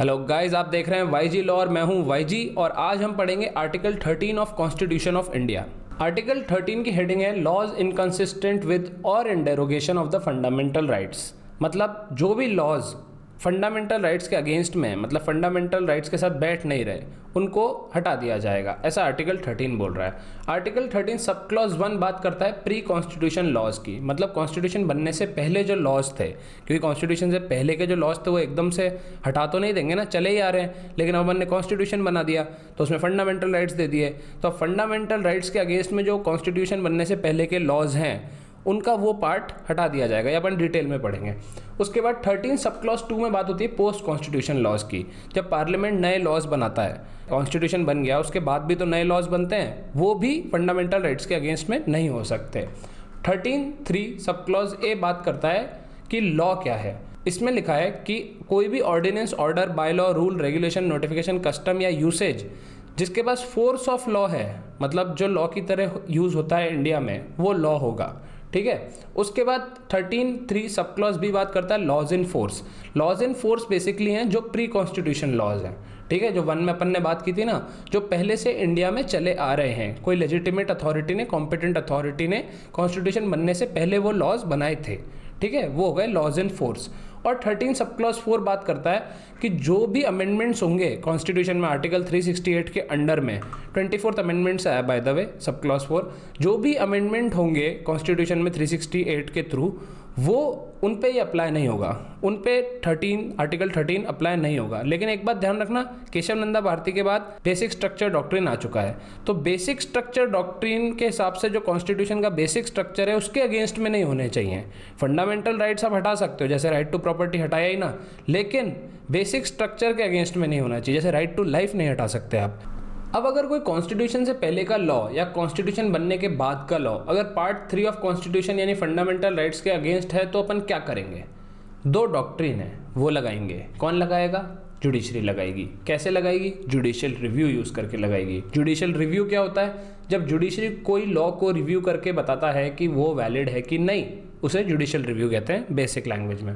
Hello guys, आप देख रहे हैं वाईजी लॉ और मैं हूं वाईजी। और आज हम पढ़ेंगे article 13 of constitution of India. Article 13 की हेडिंग है लॉज इनकंसिस्टेंट विद और in derogation of the fundamental rights. मतलब जो भी लॉज फंडामेंटल राइट्स के अगेंस्ट में, मतलब फंडामेंटल राइट्स के साथ बैठ नहीं रहे, उनको हटा दिया जाएगा, ऐसा आर्टिकल 13 बोल रहा है। आर्टिकल 13 सब क्लॉज 1 बात करता है प्री कॉन्स्टिट्यूशन लॉज की, मतलब कॉन्स्टिट्यूशन बनने से पहले जो लॉज थे, क्योंकि कॉन्स्टिट्यूशन से पहले के जो लॉज थे वो एकदम से हटा तो नहीं देंगे ना, चले ही आ रहे हैं, लेकिन अब हमने कॉन्स्टिट्यूशन बना दिया तो उसमें फंडामेंटल राइट्स दे दिए। तो अब फंडामेंटल राइट्स के अगेंस्ट में जो कॉन्स्टिट्यूशन बनने से पहले के लॉज हैं उनका वो पार्ट हटा दिया जाएगा, या अपन डिटेल में पढ़ेंगे। उसके बाद 13 सब क्लॉज 2 में बात होती है पोस्ट कॉन्स्टिट्यूशन लॉज की। जब पार्लियामेंट नए लॉज बनाता है, कॉन्स्टिट्यूशन बन गया उसके बाद भी तो नए लॉज बनते हैं, वो भी फंडामेंटल राइट्स के अगेंस्ट में नहीं हो सकते। 13(3) सब क्लॉज ए बात करता है कि लॉ क्या है। इसमें लिखा है कि कोई भी ordinance, order, bylaw, rule, regulation, notification, custom या यूसेज जिसके पास फोर्स ऑफ लॉ है, मतलब जो लॉ की तरह यूज़ होता है इंडिया में, वो लॉ होगा। ठीक है। उसके बाद 13(3) सब क्लॉज भी बात करता है laws in force. Laws in force basically हैं जो प्री कॉन्स्टिट्यूशन लॉज हैं। ठीक है, जो 1 में अपन ने बात की थी ना, जो पहले से इंडिया में चले आ रहे हैं, कोई लेजिटिमेट अथॉरिटी ने, कॉम्पिटेंट अथॉरिटी ने कॉन्स्टिट्यूशन बनने से पहले वो लॉज बनाए थे। ठीक है, वो हो गए लॉज इन फोर्स। और 13 सब क्लॉज 4 बात करता है कि जो भी अमेंडमेंट्स होंगे कॉन्स्टिट्यूशन में आर्टिकल 368 के अंडर में, 24th अमेंडमेंट्स आया by the way sub clause 4, जो भी अमेंडमेंट होंगे कॉन्स्टिट्यूशन में 368 के थ्रू, वो उन पे ही अप्लाई नहीं होगा, उन पे आर्टिकल 13 अप्लाई नहीं होगा। लेकिन एक बात ध्यान रखना, केशव नंदा भारती के बाद बेसिक स्ट्रक्चर डॉक्ट्रिन आ चुका है, तो बेसिक स्ट्रक्चर डॉक्ट्रिन के हिसाब से जो कॉन्स्टिट्यूशन का बेसिक स्ट्रक्चर है उसके अगेंस्ट में नहीं होने चाहिए। फंडामेंटल राइट्स आप हटा सकते हो, जैसे राइट टू प्रॉपर्टी हटाया ही ना, लेकिन बेसिक स्ट्रक्चर के अगेंस्ट में नहीं होना चाहिए, जैसे राइट टू लाइफ नहीं हटा सकते आप। अब अगर कोई कॉन्स्टिट्यूशन से पहले का लॉ या कॉन्स्टिट्यूशन बनने के बाद का लॉ अगर पार्ट 3 ऑफ कॉन्स्टिट्यूशन यानी फंडामेंटल राइट्स के अगेंस्ट है, तो अपन क्या करेंगे? 2 डॉक्ट्रिन है वो लगाएंगे। कौन लगाएगा? जुडिशरी लगाएगी। कैसे लगाएगी? जुडिशियल रिव्यू यूज़ करके लगाएगी। जुडिशियल रिव्यू क्या होता है? जब जुडिशरी कोई लॉ को रिव्यू करके बताता है कि वो वैलिड है कि नहीं, उसे जुडिशियल रिव्यू कहते हैं बेसिक लैंग्वेज में।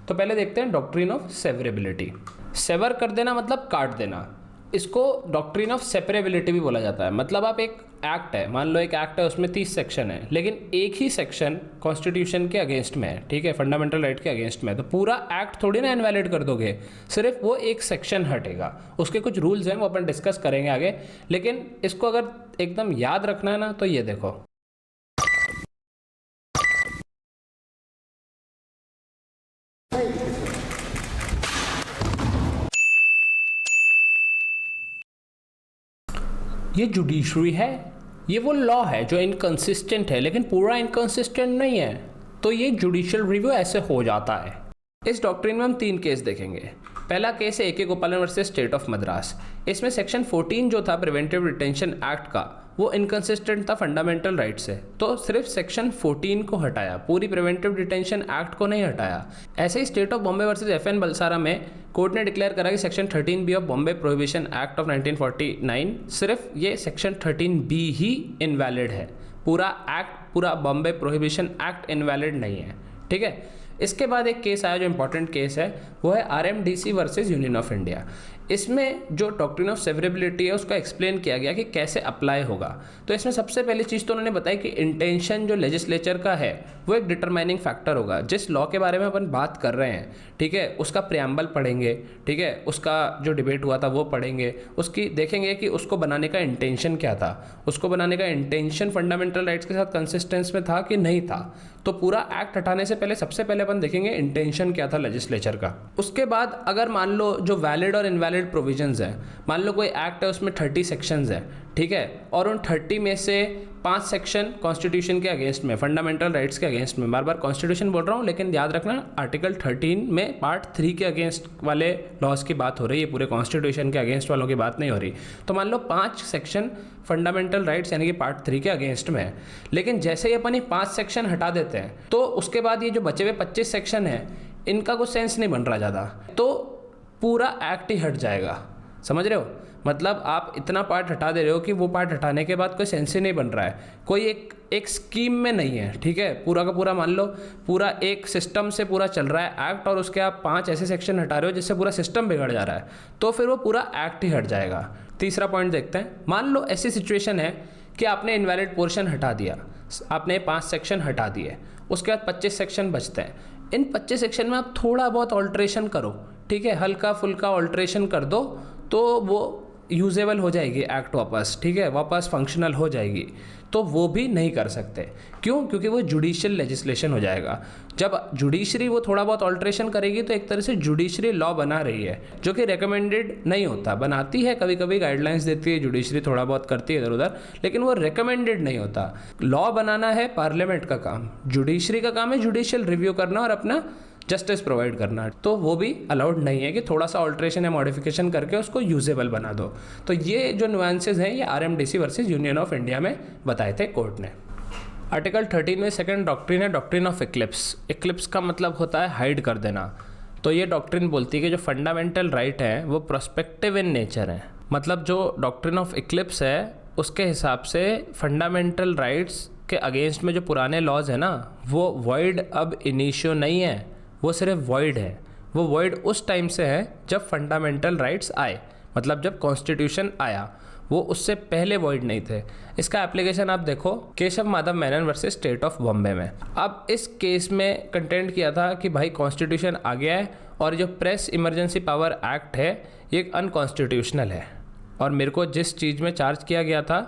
तो पहले देखते हैं डॉक्ट्रिन ऑफ सेवरेबिलिटी। सेवर कर देना मतलब काट देना, इसको डॉक्ट्रिन ऑफ सेपरेबिलिटी भी बोला जाता है। मतलब आप एक एक्ट है, मान लो एक एक्ट है, उसमें 30 सेक्शन है, लेकिन एक ही सेक्शन कॉन्स्टिट्यूशन के अगेंस्ट में है, ठीक है, फंडामेंटल राइट के अगेंस्ट में है, तो पूरा एक्ट थोड़ी ना इनवैलिड कर दोगे, सिर्फ वो एक सेक्शन हटेगा। उसके कुछ रूल्स हैं वो अपन डिस्कस करेंगे आगे, लेकिन इसको अगर एकदम याद रखना है ना, तो ये देखो, ये जुडिशरी है, ये वो लॉ है जो इनकंसिस्टेंट है, लेकिन पूरा इनकंसिस्टेंट नहीं है, तो ये जुडिशियल रिव्यू ऐसे हो जाता है। इस डॉक्ट्रिन में हम 3 केस देखेंगे। पहला केस है AK गोपालन वर्सेस स्टेट ऑफ मद्रास। इसमें सेक्शन 14 जो था प्रिवेंटिव डिटेंशन एक्ट का, वो इनकंसिस्टेंट था फंडामेंटल राइट से, तो सिर्फ सेक्शन 14 को हटाया, पूरी प्रिवेंटिव डिटेंशन एक्ट को नहीं हटाया। ऐसे ही state of Bombay versus FN Balsara में कोर्ट ने डिक्लेयर करा कि section 13B of Bombay prohibition act of 1949, सिर्फ ये सेक्शन 13B ही इनवैलिड है, पूरा एक्ट, पूरा बॉम्बे प्रोहिबिशन एक्ट इनवैलिड नहीं है। ठीक है। इसके बाद एक केस आया जो इंपॉर्टेंट केस है, वो है RMDC versus union of India. इसमें जो डॉक्ट्रिन ऑफ सेवरेबिलिटी है उसका एक्सप्लेन किया गया कि कैसे अप्लाई होगा। तो इसमें सबसे पहली चीज़ तो उन्होंने बताई कि इंटेंशन जो लेजिस्लेचर का है वो एक डिटरमाइनिंग फैक्टर होगा। जिस लॉ के बारे में अपन बात कर रहे हैं, ठीक है, उसका प्रियम्बल पढ़ेंगे, ठीक है, उसका जो डिबेट हुआ था वो पढ़ेंगे, उसकी देखेंगे कि उसको बनाने का इंटेंशन क्या था, उसको बनाने का इंटेंशन फंडामेंटल राइट्स के साथ कंसिस्टेंस में था कि नहीं था। तो पूरा एक्ट हटाने से पहले सबसे पहले अपन देखेंगे इंटेंशन क्या था लेजिस्लेचर का। उसके बाद अगर मान लो जो वैलिड और इनवैलिड प्रोविजंस है, मान लो कोई एक्ट है उसमें 30 सेक्शंस है, ठीक है, और उन 30 में से 5 सेक्शन कॉन्स्टिट्यूशन के अगेंस्ट में, फंडामेंटल राइट्स के अगेंस्ट में, बार बार कॉन्स्टिट्यूशन बोल रहा हूँ लेकिन याद रखना आर्टिकल 13 में पार्ट 3 के अगेंस्ट वाले लॉज की बात हो रही है, पूरे कॉन्स्टिट्यूशन के अगेंस्ट वालों की बात नहीं हो रही। तो मान लो 5 सेक्शन फंडामेंटल राइट्स यानी कि पार्ट 3 के अगेंस्ट में है, लेकिन जैसे ही अपन ये 5 सेक्शन हटा देते हैं तो उसके बाद ये जो बचे हुए 25 सेक्शन है, इनका कुछ सेंस नहीं बन रहा ज़्यादा, तो पूरा एक्ट ही हट जाएगा। समझ रहे हो? मतलब आप इतना पार्ट हटा दे रहे हो कि वो पार्ट हटाने के बाद कोई सेंस ही नहीं बन रहा है, कोई एक स्कीम में नहीं है, ठीक है। पूरा का पूरा मान लो पूरा एक सिस्टम से पूरा चल रहा है एक्ट, और उसके आप 5 ऐसे सेक्शन हटा रहे हो जिससे पूरा सिस्टम बिगड़ जा रहा है, तो फिर वो पूरा एक्ट ही हट जाएगा। तीसरा पॉइंट देखते हैं। मान लो ऐसी सिचुएशन है कि आपने इनवैलिड पोर्शन हटा दिया, आपने 5 सेक्शन हटा दिए, उसके बाद 25 सेक्शन बचते हैं। इन 25 सेक्शन में आप थोड़ा बहुत ऑल्ट्रेशन करो, ठीक है, हल्का फुल्का ऑल्ट्रेशन कर दो तो वो यूजेबल हो जाएगी एक्ट वापस, ठीक है, वापस फंक्शनल हो जाएगी। तो वो भी नहीं कर सकते। क्यों? क्योंकि वो जुडिशियल लेजिस्लेशन हो जाएगा। जब जुडिशरी वो थोड़ा बहुत ऑल्ट्रेशन करेगी तो एक तरह से जुडिशरी लॉ बना रही है, जो कि रिकमेंडेड नहीं होता। बनाती है, कभी कभी गाइडलाइंस देती है जुडिशरी, थोड़ा बहुत करती है इधर उधर, लेकिन वो रिकमेंडेड नहीं होता। लॉ बनाना है पार्लियामेंट का काम, जुडिशरी का काम है जुडिशियल रिव्यू करना और अपना जस्टिस प्रोवाइड करना। तो वो भी अलाउड नहीं है कि थोड़ा सा ऑल्ट्रेशन या मॉडिफिकेशन करके उसको यूजेबल बना दो। तो ये जो नुआंसेस हैं ये RMDC versus union of India में बताए थे कोर्ट ने। आर्टिकल 13 में सेकंड डॉक्ट्रिन है डॉक्ट्रिन ऑफ इक्लिप्स। इक्लिप्स का मतलब होता है हाइड कर देना। तो ये डॉक्ट्रिन बोलती है कि जो फंडामेंटल राइट है वो प्रोस्पेक्टिव इन नेचर है। मतलब जो डॉक्ट्रिन ऑफ इक्लिप्स है उसके हिसाब से फंडामेंटल राइट्स के अगेंस्ट में जो पुराने लॉज है ना, वो वॉइड अब इनिशियो नहीं है, वो सिर्फ वॉइड है। वो वॉइड उस टाइम से है जब फंडामेंटल राइट्स आए, मतलब जब कॉन्स्टिट्यूशन आया, वो उससे पहले वॉइड नहीं थे। इसका एप्लीकेशन आप देखो Keshav Madhav Menon versus state of Bombay में। अब इस केस में कंटेंट किया था कि भाई कॉन्स्टिट्यूशन आ गया है और जो प्रेस इमरजेंसी पावर एक्ट है ये अनकॉन्स्टिट्यूशनल है, और मेरे को जिस चीज़ में चार्ज किया गया था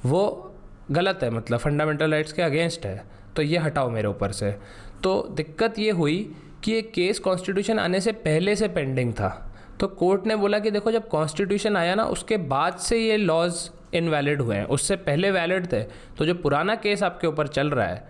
वो गलत है, मतलब फंडामेंटल राइट्स के अगेंस्ट है, तो ये हटाओ मेरे ऊपर से। तो दिक्कत ये हुई कि ये केस कॉन्स्टिट्यूशन आने से पहले से पेंडिंग था। तो कोर्ट ने बोला कि देखो जब कॉन्स्टिट्यूशन आया ना उसके बाद से ये लॉज इनवैलिड हुए हैं, उससे पहले वैलिड थे। तो जो पुराना केस आपके ऊपर चल रहा है,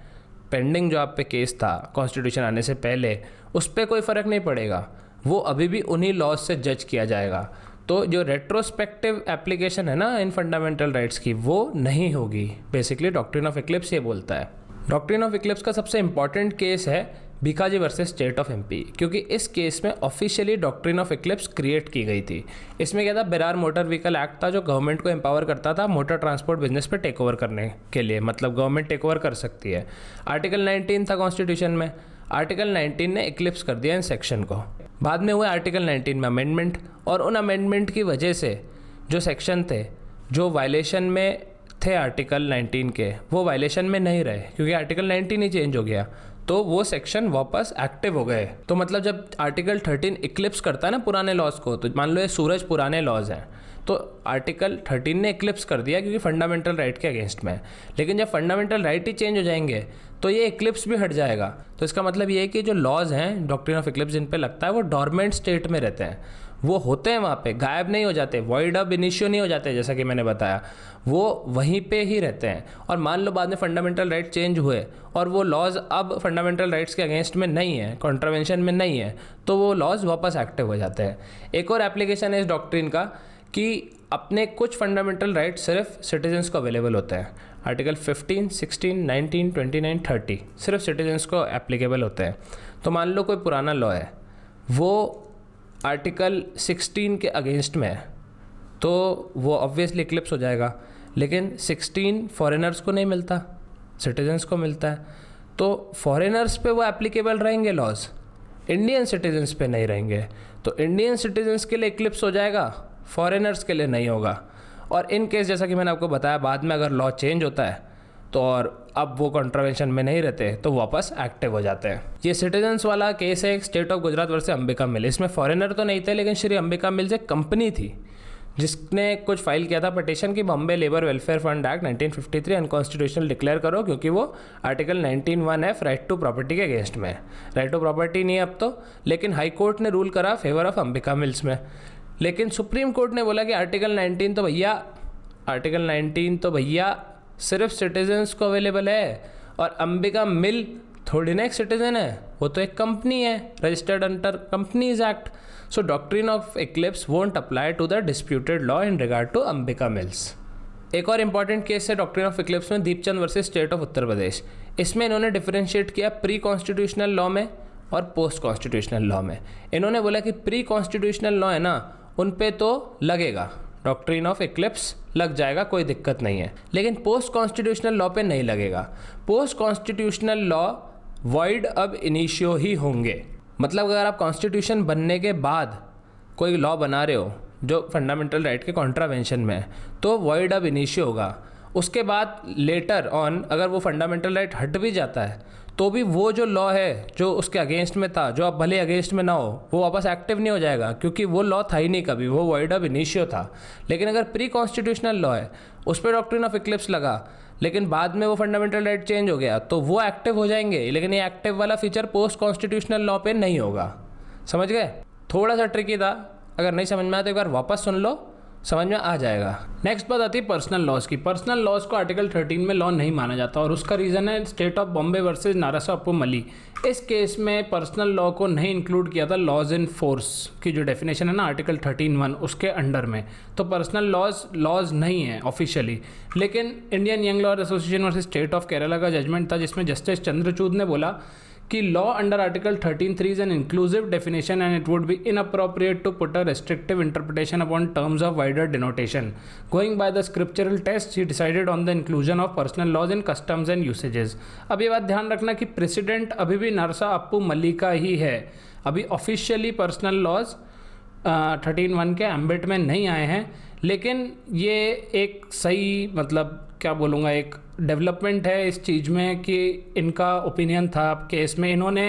पेंडिंग जो आप पे केस था कॉन्स्टिट्यूशन आने से पहले, उस पर कोई फ़र्क नहीं पड़ेगा, वो अभी भी उन्हीं लॉज से जज किया जाएगा। तो जो रेट्रोस्पेक्टिव एप्लीकेशन है ना इन फंडामेंटल राइट्स की, वो नहीं होगी। बेसिकली डॉक्ट्रिन ऑफ इक्लिप्स ये बोलता है। डॉक्ट्रिन ऑफ इक्लिप्स का सबसे इंपॉर्टेंट केस है Bhikaji versus state of MP, क्योंकि इस केस में officially doctrine of Eclipse create की गई थी। इसमें क्या था, बेरार मोटर व्हीकल एक्ट था जो गवर्नमेंट को एम्पावर करता था मोटर ट्रांसपोर्ट बिजनेस पे टेक ओवर करने के लिए, मतलब गवर्नमेंट टेक ओवर कर सकती है। आर्टिकल 19 था कॉन्स्टिट्यूशन में, आर्टिकल 19 ने इक्लिप्स कर दिया इन सेक्शन को। बाद में हुए आर्टिकल 19 में अमेंडमेंट, और उन अमेंडमेंट की वजह से जो सेक्शन थे जो वायलेशन में थे आर्टिकल 19 के, वो वायलेशन में नहीं रहे, क्योंकि आर्टिकल 19 ही चेंज हो गया, तो वो सेक्शन वापस एक्टिव हो गए। तो मतलब जब आर्टिकल 13 इक्लिप्स करता है ना पुराने लॉज को, तो मान लो ये सूरज पुराने लॉज हैं, तो आर्टिकल 13 ने इक्लिप्स कर दिया क्योंकि फंडामेंटल राइट के अगेंस्ट में है। लेकिन जब फंडामेंटल राइट ही चेंज हो जाएंगे तो ये इक्लिप्स भी हट जाएगा। तो इसका मतलब ये है कि जो लॉज हैं डॉक्ट्रिन ऑफ इक्लिप्स जिन पे लगता है वो डॉर्मेंट स्टेट में रहते हैं, वो होते हैं वहाँ पे, गायब नहीं हो जाते, वॉइड अब इनिशियो नहीं हो जाते, जैसा कि मैंने बताया, वो वहीं पे ही रहते हैं। और मान लो बाद में फंडामेंटल राइट चेंज हुए और वो लॉज अब फंडामेंटल राइट्स के अगेंस्ट में नहीं है, कॉन्ट्रावेंशन में नहीं है, तो वो लॉज वापस एक्टिव हो जाते हैं। एक और एप्लीकेशन है इस डॉक्ट्रिन का कि अपने कुछ फंडामेंटल राइट सिर्फ सिटीजन्स को अवेलेबल होते हैं। आर्टिकल 15, 16, 19, 29, 30 सिर्फ सिटीजन्स को एप्लीकेबल होते हैं। तो मान लो कोई पुराना लॉ है, वो आर्टिकल 16 के अगेंस्ट में है, तो वो ऑब्वियसली इक्लिप्स हो जाएगा। लेकिन 16 फॉरेनर्स को नहीं मिलता, सिटीजन्स को मिलता है, तो फॉरेनर्स पे वो एप्लीकेबल रहेंगे लॉज, इंडियन सिटीजन्स पे नहीं रहेंगे। तो इंडियन सिटीजन्स के लिए इक्लिप्स हो जाएगा, फॉरेनर्स के लिए नहीं होगा। और इन केस जैसा कि मैंने आपको बताया, बाद में अगर लॉ चेंज होता है तो और अब वो कॉन्ट्रावेंशन में नहीं रहते तो वापस एक्टिव हो जाते हैं। ये सिटीजन्स वाला केस है state of Gujarat versus Ambika mill. इसमें फॉरेनर तो नहीं थे, लेकिन श्री अंबिका मिल्स एक कंपनी थी जिसने कुछ फाइल किया था पिटीशन कि Bombay labour welfare fund act 1953 unconstitutional declare करो, क्योंकि वो article 19(1)(f right to property के अगेंस्ट में है। राइट टू प्रॉपर्टी नहीं है अब तो, लेकिन हाई कोर्ट ने रूल करा फेवर ऑफ अंबिका मिल्स में। लेकिन सुप्रीम कोर्ट ने बोला कि आर्टिकल 19 तो भैया सिर्फ सिटीजन्स को अवेलेबल है, और अंबिका मिल थोड़ी ना एक सिटीजन है, वो तो एक कंपनी है registered under companies act. So doctrine of eclipse won't apply to the disputed law in regard to Ambika mills. एक और इंपॉर्टेंट केस है डॉक्ट्रिन ऑफ इक्लिप्स में Deepchand versus state of Uttar Pradesh. इसमें इन्होंने डिफरेंशिएट किया प्री कॉन्स्टिट्यूशनल लॉ में और पोस्ट कॉन्स्टिट्यूशनल लॉ में। इन्होंने बोला कि प्री कॉन्स्टिट्यूशनल लॉ है ना, उन पे तो लगेगा डॉक्ट्रिन ऑफ इक्लिप्स लग जाएगा, कोई दिक्कत नहीं है। लेकिन पोस्ट कॉन्स्टिट्यूशनल लॉ पे नहीं लगेगा। पोस्ट कॉन्स्टिट्यूशनल लॉ वॉइड अब इनिशियो ही होंगे। मतलब अगर आप कॉन्स्टिट्यूशन बनने के बाद कोई लॉ बना रहे हो जो फंडामेंटल राइट के कॉन्ट्रावेंशन में है, तो वॉइड अब इनिशियो होगा। उसके बाद लेटर ऑन अगर वो फंडामेंटल राइट हट भी जाता है तो भी वो जो लॉ है जो उसके अगेंस्ट में था, जो अब भले अगेंस्ट में ना हो, वो वापस एक्टिव नहीं हो जाएगा, क्योंकि वो लॉ था ही नहीं कभी, वो वॉइड अब इनिशियो था। लेकिन अगर प्री कॉन्स्टिट्यूशनल लॉ है, उस पर डॉक्ट्रिन ऑफ इक्लिप्स लगा, लेकिन बाद में वो फंडामेंटल राइट चेंज हो गया, तो वो एक्टिव हो जाएंगे। लेकिन ये एक्टिव वाला फीचर पोस्ट कॉन्स्टिट्यूशनल लॉ पे नहीं होगा। समझ गए? थोड़ा सा ट्रिकी था, अगर नहीं समझ में आया तो एक बार वापस सुन लो, समझ में आ जाएगा। नेक्स्ट बात आती है पर्सनल लॉज की। पर्सनल लॉज को आर्टिकल 13 में लॉ नहीं माना जाता, और उसका रीज़न है स्टेट ऑफ बॉम्बे वर्सेस नारासापुर मली। इस केस में पर्सनल लॉ को नहीं इंक्लूड किया था लॉज इन फोर्स की जो डेफिनेशन है ना आर्टिकल 13(1) उसके अंडर में, तो पर्सनल लॉज नहीं है ऑफिशियली। लेकिन Indian young lawyer association versus state of Kerala का जजमेंट था, जिसमें जस्टिस चंद्रचूड ने बोला कि law under article 13(3) is an inclusive definition and it would be inappropriate to put a restrictive interpretation upon terms of wider denotation. Going by the scriptural text, he decided on the inclusion of personal laws in customs and usages. अब ये बात ध्यान रखना कि president अभी भी नरसापुर मली का ही है। अभी ऑफिशियली पर्सनल लॉज 13(1) के एम्बिट में नहीं आए हैं, लेकिन ये एक सही, मतलब क्या बोलूँगा, एक डेवलपमेंट है इस चीज़ में कि इनका ओपिनियन था केस में। इन्होंने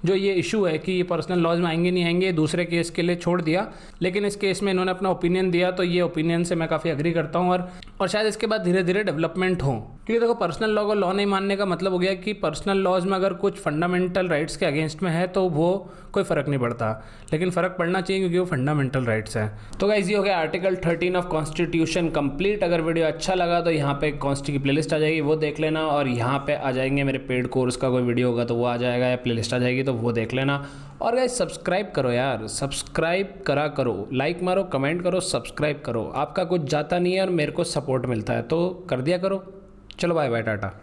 जो ये इशू है कि ये पर्सनल लॉज में आएंगे नहीं आएंगे, दूसरे केस के लिए छोड़ दिया, लेकिन इस केस में इन्होंने अपना ओपिनियन दिया, तो ये ओपिनियन से मैं काफ़ी एग्री करता हूँ। और शायद इसके बाद धीरे धीरे डेवलपमेंट हो, क्योंकि देखो पर्सनल लॉ को लॉ नहीं मानने का मतलब हो गया कि पर्सनल लॉज में अगर कुछ फंडामेंटल राइट्स के अगेंस्ट में है तो वो कोई फ़र्क नहीं पड़ता, लेकिन फ़र्क पड़ना चाहिए क्योंकि वो फंडामेंटल राइट्स हैं। तो गाइस ये हो गया आर्टिकल 13 ऑफ कॉन्स्टिट्यूशन कंप्लीट। अगर वीडियो अच्छा लगा तो यहाँ पे कॉन्स्टी की प्लेलिस्ट आ जाएगी, वो देख लेना, और यहाँ पे आ जाएंगे मेरे पेड कोर्स का कोई वीडियो होगा तो वो आ जाएगा, या प्लेलिस्ट आ जाएगी तो वो देख लेना। और गाइस सब्सक्राइब करो यार, सब्सक्राइब करा करो, लाइक मारो, कमेंट करो, सब्सक्राइब करो। आपका कुछ जाता नहीं है और मेरे को सपोर्ट मिलता है, तो कर दिया करो। चलो बाय बाय, टाटा।